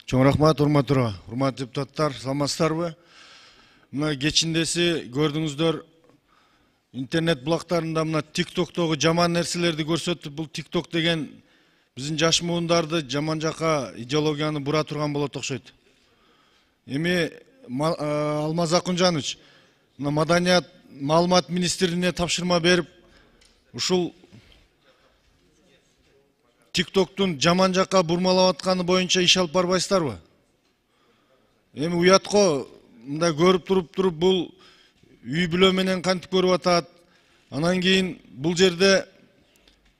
Чоң рахмат, урматтуу депутаттар, саламатсыздарбы? Мына кечиндеси көрдүңүздөр, интернет булактарында мына TikToктогу жаман нерселерди көрсөтүп, бул TikTok деген биздин жаш муундарды жаман жака идеологияны бура турган болот окшойт. Эми Алмаз Акунжанович, мына маданият маалымат министрине тапшырма берип, ушул TikToктун жаман жака бурмалап атканы боюнча иш алып барбайсыздарбы? Эми уятко мындай көрүп туруп бул үй бүлө менен кантип көрүп атат. Анан кийин бул жерде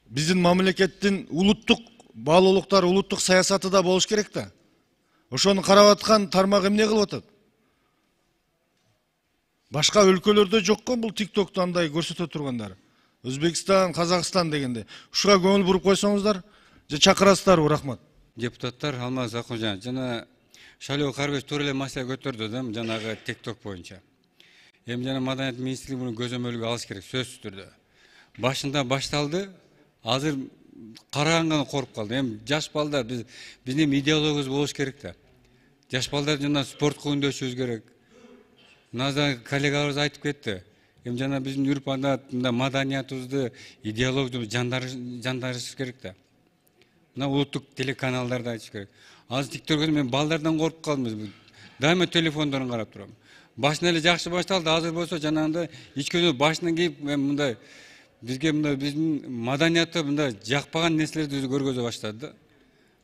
биздин мамлекеттин улуттук баалуулуктар, улуттук саясаты да болуш керек да. Ошону карап аткан тармак эмне кылып атат? Башка өлкөлөрдө жок го бул TikToкту андай көрсөтө тургандар. Өзбекстан, Казакстан дегенде. Ушуга көңүл буруп койсоңуздар, же чакырасыздарбы? Рахмат. Депутаттар Алмаз Акунжан жана Шайлоо Карбеш туура эле маселе көтөрдү да, жанагы TikTok боюнча. Эми жана маданият министрлиги муну көзөмөлгө алыш керек, сөзсүз түрдө. Башында башталды, азыр караганга коруп калды. Эми жаш балдар биздин идеологиябыз болуш керек да. Жаш балдар жана спортко үндөшүбүз керек. Назар коллегаларыбыз айтып кетти. Эми жана биздин үрп адат, маданиятыбызды, идеологиябызды жандарыш керек да. Мына улуттук телеканалдарда айтыш керек. Азыр TikTok'та мен балдардан коруп калдым. Дайыма телефондорун карап турам. Башында эле жакшы башталды, азыр болсо жанагындай ичкөнү башынан кийип мындай бизге мындай биздин маданиятты мындай жакпаган нерселерди көргөзө баштады да.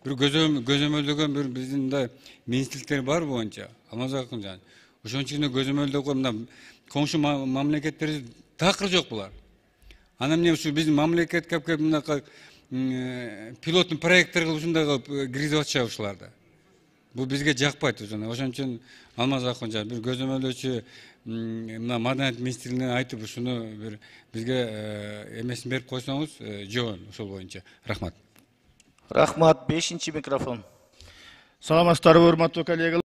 Бир көзөмөлдөгөн бир биздин мындай министрликтер бар боюнча. Алмаз Акунжан. Ошон үчүн көзөмөлдөгө мына коңшу мамлекеттерибиз такыр жок булар. Анан эмне ушу биздин мамлекетке келип мындай пилоттун проекттер кылып ушундай кылып киргизип атышабы ушуларды. Бул бизге жакпайт ошон үчүн Алмаз Акунжан бир көзөмөлдөөчү мына маданият министрлигине айтып ушуну бир бизге эмесин берип койсоңуз жөн ошол боюнча. Рахмат. Рахмат. 5-чи микрофон. Саламатсыздарбы, урматтуу коллегалар?